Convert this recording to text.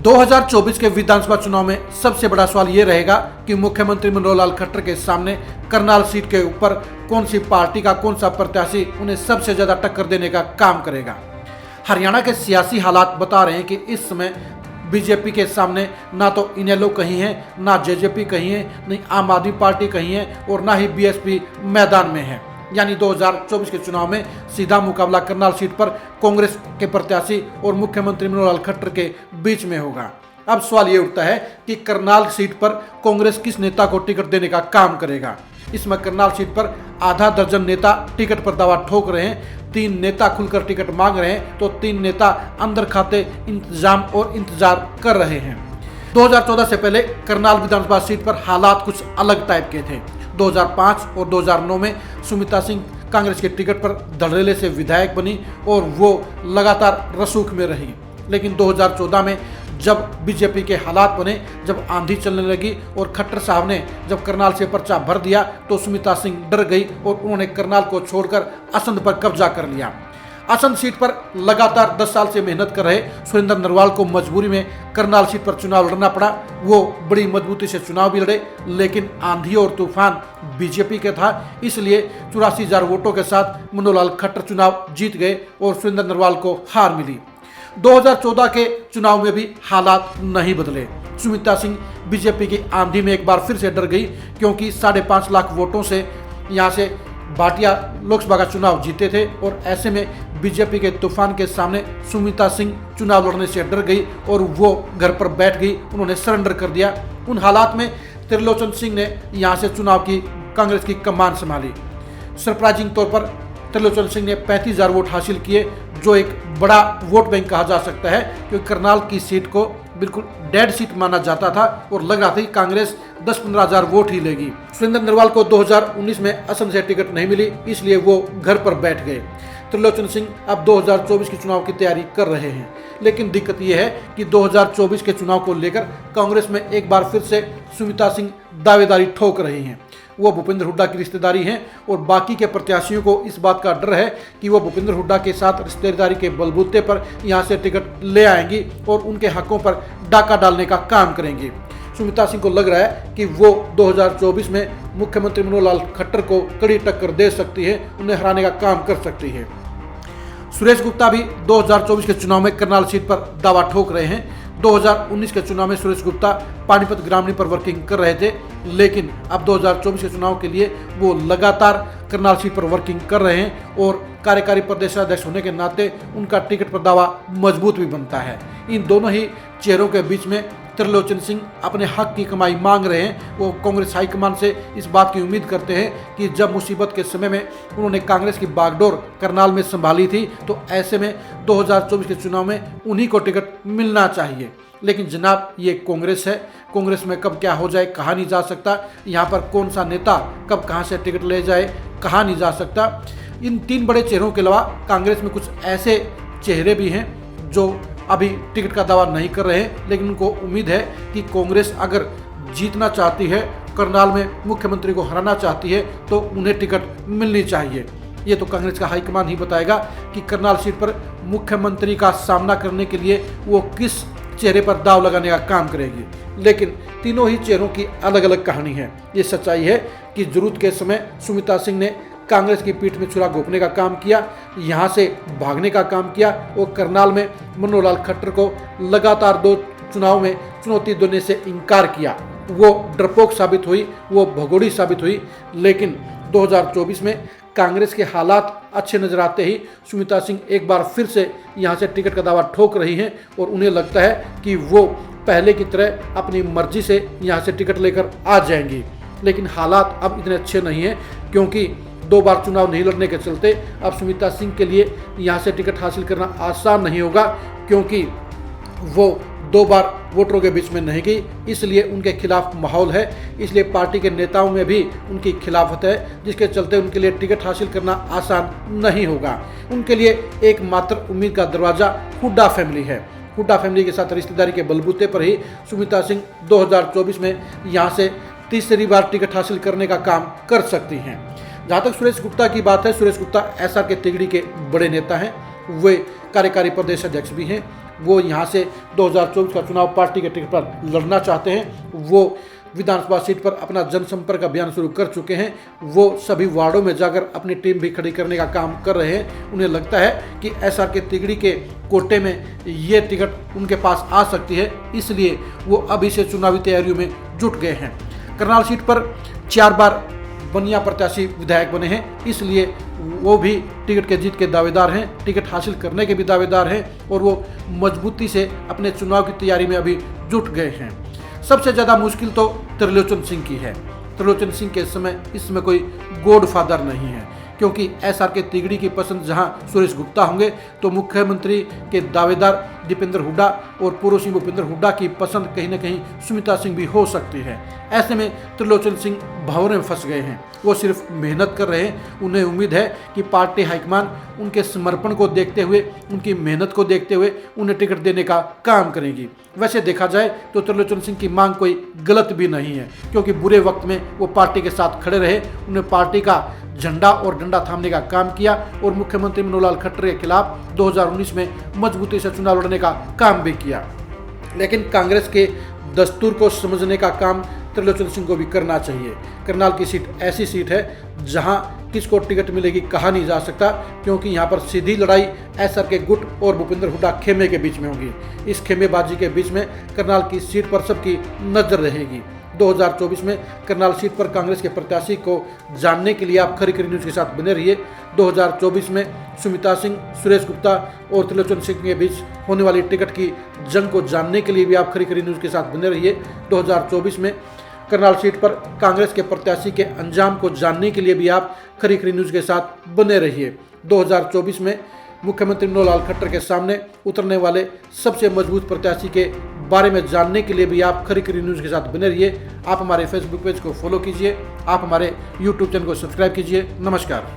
2024 के विधानसभा चुनाव में सबसे बड़ा सवाल ये रहेगा कि मुख्यमंत्री मनोहर लाल खट्टर के सामने करनाल सीट के ऊपर कौन सी पार्टी का कौन सा प्रत्याशी उन्हें सबसे ज्यादा टक्कर देने का काम करेगा। हरियाणा के सियासी हालात बता रहे हैं कि इस समय बीजेपी के सामने ना तो इनेलो कहीं है, ना जेजेपी कहीं है, नहीं आम आदमी पार्टी कहीं है और ना ही बीएसपी मैदान में है। यानी 2024 के चुनाव में सीधा मुकाबला करनाल सीट पर कांग्रेस के प्रत्याशी और मुख्यमंत्री मनोहर लाल खट्टर के बीच में होगा। अब सवाल ये उठता है कि करनाल सीट पर कांग्रेस किस नेता को टिकट देने का काम करेगा। इसमें करनाल सीट पर आधा दर्जन नेता टिकट पर दावा ठोक रहे हैं, 3 नेता खुलकर टिकट मांग रहे हैं तो 3 नेता अंदर खाते इंतजाम और इंतजार कर रहे हैं। 2014 से पहले करनाल विधानसभा सीट पर हालात कुछ अलग टाइप के थे। 2005 और 2009 में सुमित्रा सिंह कांग्रेस के टिकट पर धड़ल्ले से विधायक बनी और वो लगातार रसूख में रही। लेकिन 2014 में जब बीजेपी के हालात बने, जब आंधी चलने लगी और खट्टर साहब ने जब करनाल से पर्चा भर दिया तो सुमित्रा सिंह डर गई और उन्होंने करनाल को छोड़कर असंध पर कब्जा कर लिया। असंध सीट पर लगातार 10 साल से मेहनत कर रहे सुरेंद्र नरवाल को मजबूरी में करनाल सीट पर चुनाव लड़ना पड़ा। वो बड़ी मजबूती से चुनाव भी लड़े, लेकिन आंधी और तूफान बीजेपी के था, इसलिए 84,000 वोटों के साथ मनोहर लाल खट्टर चुनाव जीत गए और सुरेंद्र नरवाल को हार मिली। 2014 के चुनाव में भी हालात नहीं बदले। सुमित्रा सिंह बीजेपी की आंधी में एक बार फिर से डर गई, क्योंकि 5.5 लाख वोटों से यहाँ से भाटिया लोकसभा का चुनाव जीते थे और ऐसे में बीजेपी के तूफान के सामने सुमित्रा सिंह चुनाव लड़ने से डर गई और वो घर पर बैठ गई, उन्होंने सरेंडर कर दिया। उन हालात में त्रिलोचन सिंह ने यहाँ से चुनाव की कांग्रेस की कमान संभाली। सरप्राइजिंग तौर पर त्रिलोचन सिंह ने 35,000 वोट हासिल किए, जो एक बड़ा वोट बैंक कहा जा सकता है, क्योंकि करनाल की सीट को बिल्कुल डेड सीट माना जाता था और लग रहा था कि कांग्रेस 10-15,000 वोट ही लेगी। सुरेंद्र नरवाल को 2019 में असम से टिकट नहीं मिली, इसलिए वो घर पर बैठ गए। त्रिलोचन सिंह अब 2024 के चुनाव की तैयारी कर रहे हैं, लेकिन दिक्कत यह है कि 2024 के चुनाव को लेकर कांग्रेस में एक बार फिर से सुमित्रा सिंह दावेदारी ठोक रही हैं। वो भूपेंद्र हुड्डा की रिश्तेदारी हैं और बाकी के प्रत्याशियों को इस बात का डर है कि वो भूपेंद्र हुड्डा के साथ रिश्तेदारी के बलबूते पर यहाँ से टिकट ले आएंगी और उनके हकों पर डाका डालने का काम करेंगी। सुमित्रा सिंह को लग रहा है कि वो 2024 में मुख्यमंत्री मनोहर लाल खट्टर को कड़ी टक्कर दे सकती है, उन्हें हराने का काम कर सकती है। सुरेश गुप्ता भी 2024 के चुनाव में करनाल सीट पर दावा ठोक रहे हैं। 2019 के चुनाव में सुरेश गुप्ता पानीपत ग्रामीण पर वर्किंग कर रहे थे, लेकिन अब 2024 के चुनाव के लिए वो लगातार करनाल सीट पर वर्किंग कर रहे हैं और कार्यकारी प्रदेशाध्यक्ष होने के नाते उनका टिकट पर दावा मजबूत भी बनता है। इन दोनों ही चेहरों के बीच में त्रिलोचन सिंह अपने हक की कमाई मांग रहे हैं। वो कांग्रेस हाईकमान से इस बात की उम्मीद करते हैं कि जब मुसीबत के समय में उन्होंने कांग्रेस की बागडोर करनाल में संभाली थी, तो ऐसे में 2024 के चुनाव में उन्हीं को टिकट मिलना चाहिए। लेकिन जनाब, ये कांग्रेस है, कांग्रेस में कब क्या हो जाए कहा नहीं जा सकता। यहाँ पर कौन सा नेता कब कहाँ से टिकट ले जाए कहा नहीं जा सकता। इन 3 बड़े चेहरों के अलावा कांग्रेस में कुछ ऐसे चेहरे भी हैं जो अभी टिकट का दावा नहीं कर रहे हैं, लेकिन उनको उम्मीद है कि कांग्रेस अगर जीतना चाहती है, करनाल में मुख्यमंत्री को हराना चाहती है, तो उन्हें टिकट मिलनी चाहिए। ये तो कांग्रेस का हाईकमान ही बताएगा कि करनाल सीट पर मुख्यमंत्री का सामना करने के लिए वो किस चेहरे पर दाव लगाने का काम करेगी। लेकिन तीनों ही चेहरों की अलग अलग कहानी है। ये सच्चाई है कि जरूरत के समय सुमित्रा सिंह ने कांग्रेस की पीठ में छुरा घोंपने का काम किया, यहाँ से भागने का काम किया और करनाल में मनोहर लाल खट्टर को लगातार 2 चुनाव में चुनौती देने से इनकार किया। वो डरपोक साबित हुई, वो भगोड़ी साबित हुई। लेकिन 2024 में कांग्रेस के हालात अच्छे नजर आते ही सुमित्रा सिंह एक बार फिर से यहाँ से टिकट का दावा ठोक रही हैं और उन्हें लगता है कि वो पहले की तरह अपनी मर्जी से यहाँ से टिकट लेकर आ जाएंगी। लेकिन हालात अब इतने अच्छे नहीं हैं, क्योंकि 2 बार चुनाव नहीं लड़ने के चलते अब सुमित्रा सिंह के लिए यहाँ से टिकट हासिल करना आसान नहीं होगा, क्योंकि वो 2 बार वोटरों के बीच में नहीं गई, इसलिए उनके खिलाफ माहौल है। इसलिए पार्टी के नेताओं में भी उनकी खिलाफत है, जिसके चलते उनके लिए टिकट हासिल करना आसान नहीं होगा। उनके लिए एकमात्र उम्मीद का दरवाज़ा हुड्डा फैमिली है। हुड्डा फैमिली के साथ रिश्तेदारी के बलबूते पर ही सुमित्रा सिंह 2024 में यहाँ से तीसरी बार टिकट हासिल करने का काम कर सकती हैं। जहाँ तक सुरेश गुप्ता की बात है, सुरेश गुप्ता एसआर के तिगड़ी के बड़े नेता हैं। वे कार्यकारी प्रदेश अध्यक्ष भी हैं। वो यहाँ से 2024 का चुनाव पार्टी के टिकट पर लड़ना चाहते हैं। वो विधानसभा सीट पर अपना जनसंपर्क अभियान शुरू कर चुके हैं। वो सभी वार्डों में जाकर अपनी टीम भी खड़ी करने का काम कर रहे हैं। उन्हें लगता है कि SR के तिगड़ी के कोटे में ये टिकट उनके पास आ सकती है, इसलिए वो अभी से चुनावी तैयारियों में जुट गए हैं। करनाल सीट पर 4 बार बनिया प्रत्याशी विधायक बने हैं, इसलिए वो भी टिकट के जीत के दावेदार हैं, टिकट हासिल करने के भी दावेदार हैं और वो मजबूती से अपने चुनाव की तैयारी में अभी जुट गए हैं। सबसे ज़्यादा मुश्किल तो त्रिलोचन सिंह की है। त्रिलोचन सिंह के समय इसमें कोई गॉडफादर नहीं है, क्योंकि SR के तिगड़ी की पसंद जहां सुरेश गुप्ता होंगे तो मुख्यमंत्री के दावेदार दीपेंद्र हुड्डा और पूर्व सिंह भूपेंद्र हुड्डा की पसंद कहीं न कहीं सुमित्रा सिंह भी हो सकती है। ऐसे में त्रिलोचन सिंह भंवरे में फंस गए हैं। वो सिर्फ मेहनत कर रहे हैं। उन्हें उम्मीद है कि पार्टी हाईकमान उनके समर्पण को देखते हुए, उनकी मेहनत को देखते हुए उन्हें टिकट देने का काम करेगी। वैसे देखा जाए तो त्रिलोचन सिंह की मांग कोई गलत भी नहीं है, क्योंकि बुरे वक्त में वो पार्टी के साथ खड़े रहे। उन्हें पार्टी का झंडा और डंडा थामने का काम किया और मुख्यमंत्री मनोहर लाल खट्टर के खिलाफ 2019 में मजबूती से चुनाव लड़ने का काम भी किया। लेकिन कांग्रेस के दस्तूर को समझने का काम त्रिलोचन सिंह को भी करना चाहिए। करनाल की सीट ऐसी सीट है जहां किसको टिकट मिलेगी कहा नहीं जा सकता, क्योंकि यहां पर सीधी लड़ाई SR के गुट और भूपेंद्र हुड्डा खेमे के बीच में होगी। इस खेमेबाजी के बीच में करनाल की सीट पर सबकी नजर रहेगी। 2024 में करनाल सीट पर कांग्रेस के प्रत्याशी को जानने के लिए आप खरी खरी न्यूज़ के साथ बने रहिए। 2024 में सुमित्रा सिंह, सुरेश गुप्ता और त्रिलोचन सिंह के बीच होने वाली टिकट की जंग को जानने के लिए भी आप खरी खरी न्यूज़ के साथ बने रहिए। 2024 में करनाल सीट पर कांग्रेस के प्रत्याशी के अंजाम को जानने के लिए भी आप खरी खरी न्यूज़ के साथ बने रहिए। 2024 में मुख्यमंत्री मनोहर लाल खट्टर के सामने उतरने वाले सबसे मजबूत प्रत्याशी के बारे में जानने के लिए भी आप खरी खरी न्यूज़ के साथ बने रहिए। आप हमारे फेसबुक पेज को फॉलो कीजिए, आप हमारे यूट्यूब चैनल को सब्सक्राइब कीजिए। नमस्कार।